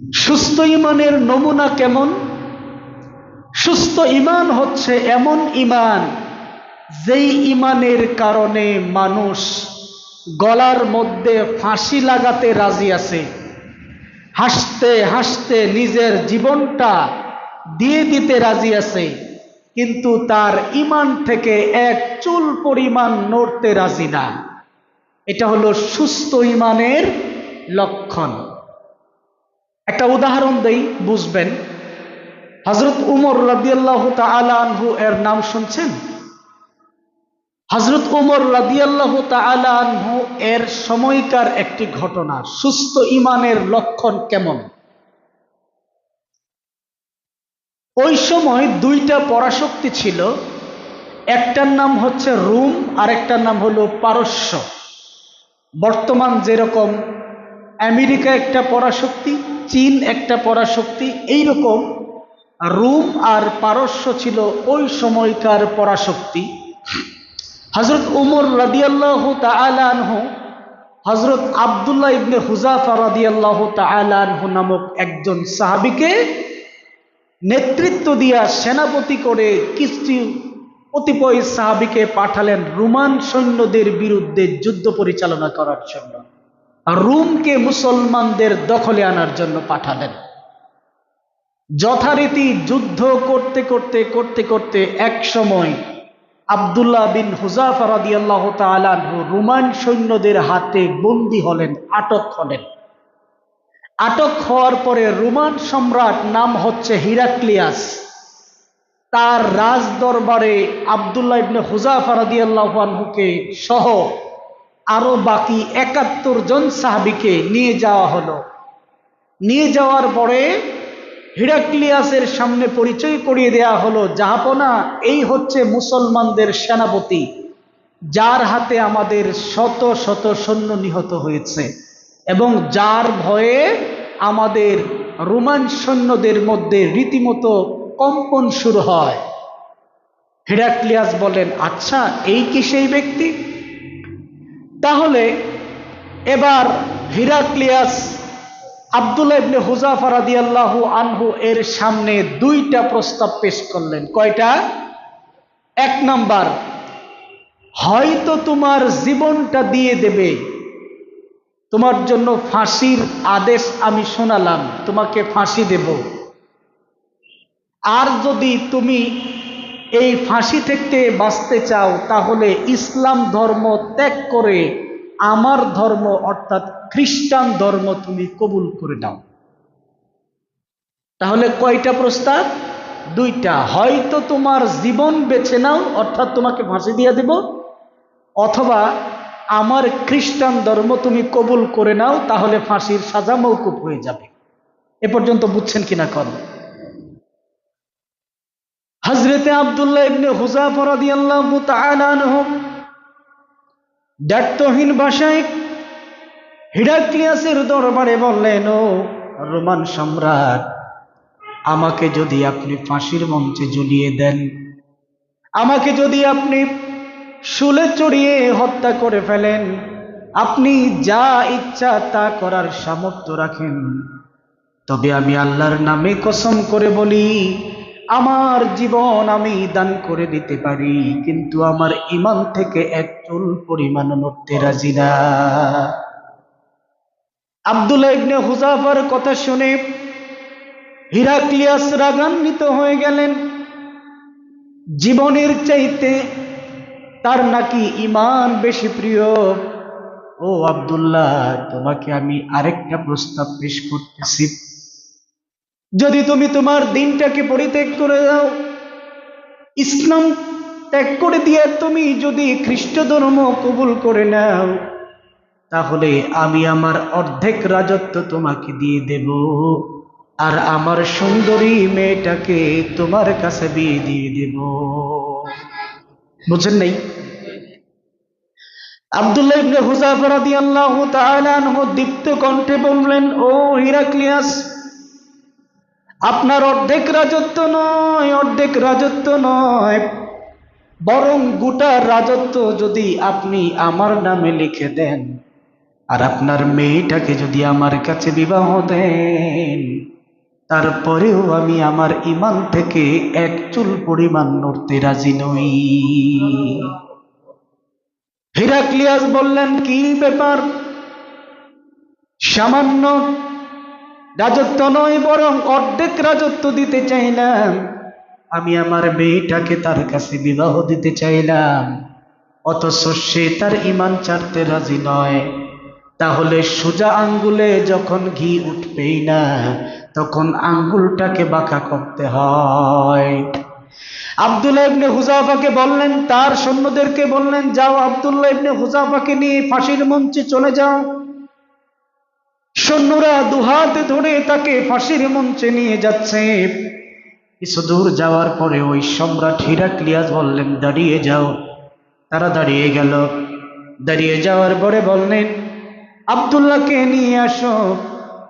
সুস্থ ইমানের নমুনা কেমন? সুস্থ ইমান হচ্ছে এমন ইমান যেই ইমানের কারণে মানুষ গলার মধ্যে ফাঁসি লাগাতে রাজি আছে, হাসতে হাসতে নিজের জীবনটা দিয়ে দিতে রাজি আছে, কিন্তু তার ইমান থেকে এক চুল পরিমাণ নড়তে রাজি না। এটা হলো সুস্থ ইমানের লক্ষণ। একটা উদাহরণ দেই, বুঝবেন। হযরত উমর রাদিয়াল্লাহু তাআলা আনহু এর নাম শুনছেন? হযরত উমর রাদিয়াল্লাহু তাআলা আনহু এর সময়কার একটি ঘটনা, সুস্থ ইমানের লক্ষণ কেমন। ওই সময় দুইটা পরাশক্তি ছিল, একটার নাম হচ্ছে রোম আর একটার নাম হলো পারস্য। বর্তমান যেরকম আমেরিকা একটা পরাশক্তি, চীন একটা পরাশক্তি, এইরকম রোম আর পারস্য ছিল ওই সময়কার পরাশক্তি। হযরত উমর রাদিয়াল্লাহু তাআলা আনহু হযরত আব্দুল্লাহ ইবনে হুযাফা রাদিয়াল্লাহু তাআলা আনহু নামক একজন সাহাবীকে নেতৃত্ব দিয়া সেনাপতি করে কিছু কতিপয় সাহাবীকে পাঠালেন রোমান সৈন্যদের বিরুদ্ধে যুদ্ধ পরিচালনা করার জন্য। রোমকে মুসলমানদের দখলে আনার জন্য পাঠালেন। যথারীতি যুদ্ধ করতে করতে করতে করতে এক সময় আব্দুল্লাহ বিন হুযাফা রাদিয়াল্লাহু তাআলা আনহু রোমান সৈন্যদের হাতে বন্দী হলেন, আটক হলেন। আটক হওয়ার পরে রোমান সম্রাট, নাম হচ্ছে হিরাক্লিয়াস, তার রাজ দরবারে আব্দুল্লাহ ইবনে হুযাফা রাদিয়াল্লাহু আনহুকে সহ আরো বাকি ৭১ জন সাহাবীকে নিয়ে যাওয়া হলো। নিয়ে যাওয়ার পরে হিরাক্লিয়াসের সামনে পরিচয় করিয়ে দেয়া হলো, জাহাপনা, এই হচ্ছে মুসলমানদের সেনাপতি, যার হাতে আমাদের শত শত সৈন্য নিহত হয়েছে এবং যার ভয়ে আমাদের রোমান সৈন্যদের মধ্যে রীতিমতো কম্পন শুরু হয়। হিরাক্লিয়াস বলেন, আচ্ছা, এই কি সেই ব্যক্তি? তাহলে এবার হিরাক্লিয়াস আব্দুল্লাহ ইবনে হুযাফা রাদিয়াল্লাহু আনহু এর সামনে দুইটা প্রস্তাব পেশ করলেন। কয়টা? এক নাম্বার, হয়তো তোমার জীবনটা দিয়ে দেবে, তোমার জন্য ফাঁসির আদেশ আমি শোনালাম, তোমাকে ফাঁসি দেব। আর যদি তুমি এই ফাঁসি থেকে বাঁচতে চাও তাহলে ইসলাম ধর্ম ত্যাগ করে আমার ধর্ম অর্থাৎ খ্রিস্টান ধর্ম তুমি কবুল করে নাও। তাহলে কয়টা প্রস্তাব? দুইটা। হয়তো তোমার জীবন বেছে নাও, অর্থাৎ তোমাকে ফাঁসি দিয়ে দেব, অথবা আমার খ্রিস্টান ধর্ম তুমি কবুল করে নাও, তাহলে ফাঁসির সাজা মওকুফ হয়ে যাবে। এ পর্যন্ত বুঝছেন কিনা কর? হযরতে আব্দুল্লাহ ইবনে হুযাফা রাদিয়াল্লাহু তাআলা আনহু দায়িত্বহীন ভাষায় হিরাক্লিয়াসের দরবারে বললেন, ও রোমান সম্রাট, আমাকে যদি আপনি ফাঁসির মঞ্চে ঝুলিয়ে দেন, আমাকে যদি আপনি শুলে চড়িয়ে হত্যা করে ফেলেন, আপনি যা ইচ্ছা তা করার সামর্থ্য রাখেন, তবে আমি আল্লাহর নামে কসম করে বলি, আমার জীবন আমি দান করে দিতে পারি, কিন্তু আমার ঈমান থেকে এক চুল পরিমাণ নড়তে রাজি না। আব্দুল্লাহ ইবনে হুযাফার কথা শুনে হিরাক্লিয়াস রাগান্বিত হয়ে গেলেন। জীবনের চাইতে তার নাকি ঈমান বেশি প্রিয়। ও আব্দুল্লাহ, তোমাকে আমি আরেকটা প্রস্তাব পেশ করতেছি। যদি তুমি তোমার দিনটাকে পরিত্যাগ করে দাও, ইসলাম ত্যাগ করে দিয়ে তুমি যদি খ্রিস্ট ধর্ম কবুল করে নাও, তাহলে আমি আমার অর্ধেক রাজত্ব তোমাকে দিয়ে দেব, আর আমার সুন্দরী মেয়েটাকে তোমার কাছে বিয়ে দিয়ে দেব। বুঝেন নাই? আব্দুল্লাহ ইবনে হুযাফা রাদিয়াল্লাহু তাআলা আনহু দীপ্ত কণ্ঠে বললেন, ও হিরাক্লিয়াস, আপনার অর্ধেক রাজত্ব নয়, অর্ধেক রাজত্ব নয়, বরং গোটা রাজত্ব যদি আপনি আমার নামে লিখে দেন, আর আপনার মেয়েটাকে যদি আমার কাছে বিবাহ দেন, তারপরেও আমি আমার ঈমান থেকে এক চুল পরিমাণ নড়তে রাজি নই। হিরাক্লিয়াস বললেন, কি ব্যাপার? সামান্য রাজত্ব নয়, বরং অর্ধেক রাজত্ব দিতে চাইলাম। আমি আমার মেয়েটাকে তার কাছে বিবাহ দিতে চাইলাম, অথচ সে তার ঈমান ছাড়তে রাজি নয়। তাহলে সোজা আঙ্গুলে যখন ঘি উঠবেই না, তখন আঙ্গুলটাকে বাঁকা করতে হয়। আব্দুল্লাহ ইবনে হুযাফাকে বললেন, তার সৈন্যদেরকে বললেন, যাও আব্দুল্লাহ ইবনে হুযাফাকে নিয়ে ফাঁসির মঞ্চে চলে যাও। সৈন্যরা দুহাত ধরে তাকে ফাঁসির মঞ্চে নিয়ে যাচ্ছে। কিছু দূর যাওয়ার পরে ওই সম্রাট হিরাক্লিয়াস বললেন, দাঁড়িয়ে যাও। তারা দাঁড়িয়ে গেল। দাঁড়িয়ে যাওয়ার পরে বললেন, আব্দুল্লাহকে নিয়ে আসো।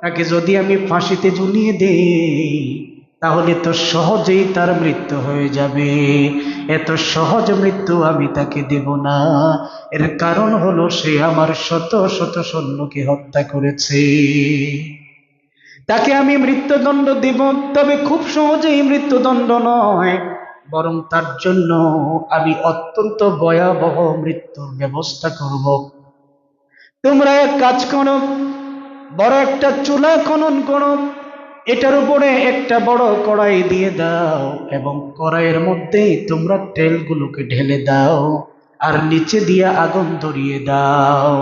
তাকে যদি আমি ফাঁসিতে ঝুলিয়ে দেই, তাহলে তো সহজেই তার মৃত্যু হয়ে যাবে। এত সহজ মৃত্যু আমি তাকে দেব না। এর কারণ হলো সে আমার শত শত সৈন্যকে হত্যা করেছে। তাকে আমি মৃত্যুদণ্ড দিব, তবে খুব সহজেই মৃত্যুদণ্ড নয়, বরং তার জন্য আমি অত্যন্ত ভয়াবহ মৃত্যুর ব্যবস্থা করব। তোমরা এক কাজ করো, বড় একটা চুলা খনন করো, এটার উপরে একটা বড় কড়াই দিয়ে দাও, এবং কড়াইয়ের মধ্যে তোমরা তেলগুলোকে ঢেলে দাও, আর নিচে দিয়ে আগুন ধরিয়ে দাও।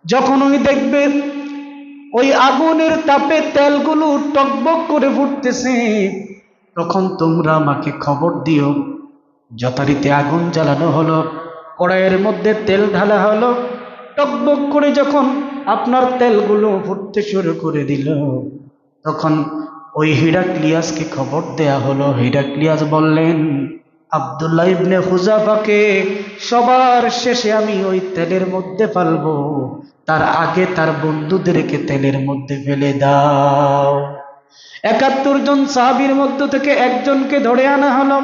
যখন ওই দেখবে ওই আগুনের তাপে তেলগুলো টকবক করে ফুটতেছে, তখন তোমরা আমাকে খবর দিও। যথারীতি আগুন জ্বালানো হলো, কড়াইয়ের মধ্যে তেল ঢালা হলো, টকবক করে যখন আপনার তেলগুলো ফুটতে শুরু করে দিল, তখন ওই হিরাক্লিয়াসকে খবর দেয়া হলো। হিরাক্লিয়াস বললেন, আব্দুল্লাহ ইবনে হুযাফাকে সবার শেষে আমি ওই তেলের মধ্যে ফেলবো, তার আগে তার বন্ধুদেরকে তেলের মধ্যে ফেলে দাও। ৭১ জন সাহাবীর মধ্য থেকে একজনকে ধরে আনা হলো।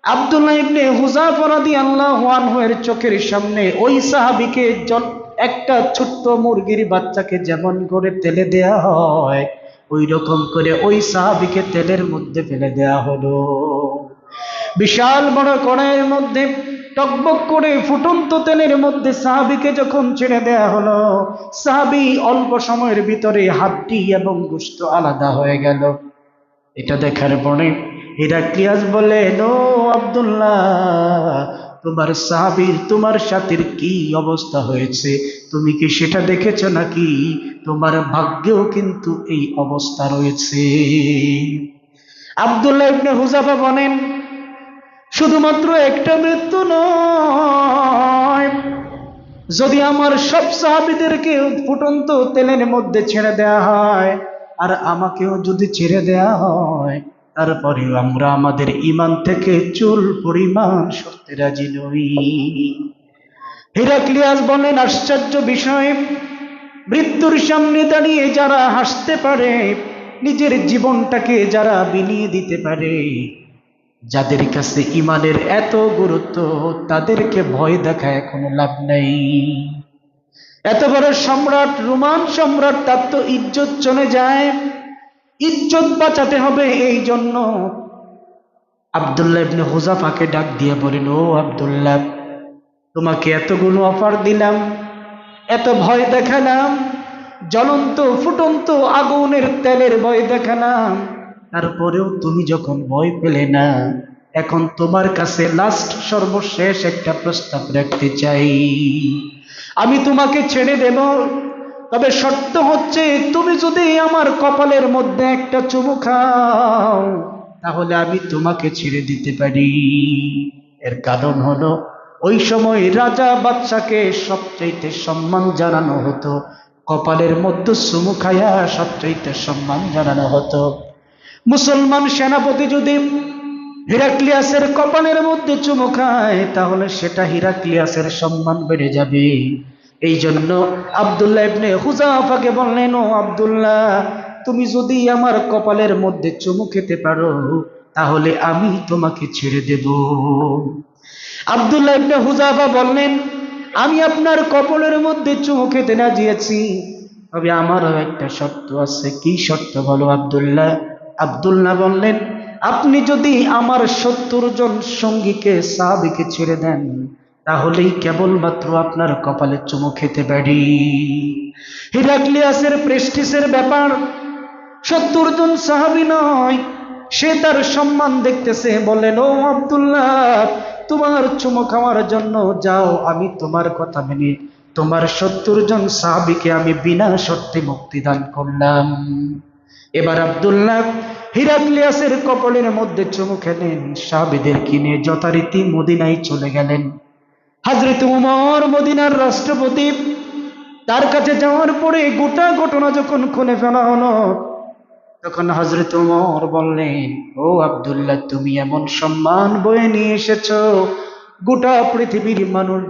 আব্দুল্লাহ ইবনে হুযাফা রাদিয়াল্লাহু আনহু এর চোখের সামনে ওই সাহাবীকে একটা ছোট্ট মুরগির বাচ্চাকে যেমন করে তেলে দেয়া হয়, ওই রকম করে ওই সাহাবীকে তেলের মধ্যে ফেলে দেয়া হলো। বিশাল বড় কড়াইয়ের মধ্যে টকবক করে ফুটন্ত তেলের মধ্যে সাহাবীকে যখন ছেড়ে দেয়া হলো, সাহাবী অল্প সময়ের ভিতরে হাড্ডি এবং গোশত আলাদা হয়ে গেল। এটা দেখার পরে হিরাক্লিয়াস বললেন, ও আব্দুল্লাহ, তোমার সাহাবীর, তোমার সাথীর কি অবস্থা হয়েছে তুমি কি সেটা দেখেছো নাকি? তোমার ভাগ্যেও কিন্তু এই অবস্থা রয়েছে। আব্দুল্লাহ ইবনে হুযাফা বলেন, শুধুমাত্র একটা মৃত্যু নয়, যদি আমার সব সাহাবীদেরকে ফুটন্ত তেলের মধ্যে ছেড়ে দেয়া হয়, আর আমাকেও যদি ছেড়ে দেয়া হয়, তারপরেও আমরা আমাদের ঈমান থেকে চুল পরিমাণ সরতে রাজি নই। হিরাক্লিয়াস বলেন, আশ্চর্য বিষয়, মৃত্যুর সামনে দাঁড়িয়ে যারা হাসতে পারে, নিজের জীবনটাকে যারা বিলিয়ে দিতে পারে, যাদের কাছে ঈমানের এত গুরুত্ব, তাদেরকে ভয় দেখায় কোনো লাভ নাই। এত বড় সম্রাট, রোমান সম্রাট, তার তো ইজ্জত চলে যায়। ইজ্জত বাঁচাতে হবে, এই জন্য আব্দুল্লাহ ইবনে হুযাফাকে ডাক দিয়ে বলেন, ও আব্দুল্লাহ, তোমাকে এতগুলো অফার দিলাম, এত ভয় দেখালাম, জ্বলন্ত ফুটন্ত আগুনের তেলের ভয় দেখালাম, তারপরেও তুমি যখন ভয় পেলে না, এখন তোমার কাছে লাস্ট সর্বশেষ একটা প্রস্তাব রাখতে চাই। আমি তোমাকে ছেড়ে দেব, তবে শর্ত হচ্ছে তুমি যদি আমার কপালের মধ্যে একটা চুমু খাও, তাহলে আমি তোমাকে ছেড়ে দিতে পারি। এর কারণ হলো, ওই সময় রাজা বাদশাকে সবচাইতে সম্মান জানানো হতো, কপালের মধ্যে চুমু খাইয়া সবচাইতে সম্মান জানানো হতো। মুসলমান সেনাপতি যদি হিরাক্লিয়াসের কপালের মধ্যে চুমু খায়, তাহলে সেটা হিরাক্লিয়াসের সম্মান বেড়ে যাবে। এই জন্য আব্দুল্লাহ ইবনে হুযাফাকে বললেন, ও আব্দুল্লাহ, তুমি যদি আমার কপালের মধ্যে চুমু খেতে পারো, তাহলে আমি তোমাকে ছেড়ে দেব। আব্দুল্লাহ ইবনে হুযাফা বললেন, আমি আপনার কপালের মধ্যে চুমু খেতে রাজি আছি, তবে আমারও একটা শর্ত আছে। কি শর্ত বলো আব্দুল্লাহ? আব্দুল্লাহ বললেন, আপনি যদি আমার 70 জন সঙ্গীকে সাহাবীকে ছেড়ে দেন, তাহলেই কেবলমাত্র আপনার কপালে চুমু খেতে পারি। হিরাক্লিয়াসের প্রেস্টিজের ব্যাপার, 70 জন সাহাবী নয়, সে তার সম্মান দেখতেছে। বললেন, ও আব্দুল্লাহ, তোমার চুমু খাওয়ার জন্য যাও, আমি তোমার কথা মেনে তোমার 70 জন সাহাবীকে আমি বিনা শর্তে মুক্তিদান করলাম। এবার আব্দুল্লাহ হিরাক্লিয়াসের কপালের মধ্যে চুমু খেলেন, সাহাবীদের কিনে যথারীতি মদিনায় চলে গেলেন। হযরত উমর মদিনার রাষ্ট্রপতি, তার কাছে যাওয়ার পরে গোটা ঘটনা যখন খুলে ফেলা হলো, তখন হযরত উমর বললেন, ও আব্দুল্লাহ, তুমি এমন সম্মান বয়ে নিয়ে এসেছো, গোটা পৃথিবীর মানুষ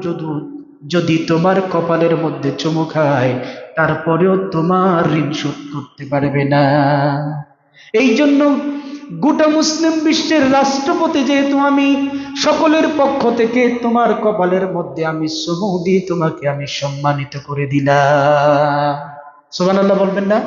যদি তোমার কপালের মধ্যে চুমু খায়, তারপরেও তোমার ঋণ শোধ করতে পারবে না। এই জন্য গোটা মুসলিম বিশ্বের রাষ্ট্রপতি যেহেতু আমি, সকলের পক্ষ থেকে তোমার কপালের মধ্যে আমি চুমু দিয়ে তোমাকে আমি সম্মানিত করে দিলাম। সুবহানাল্লাহ বলবেন না?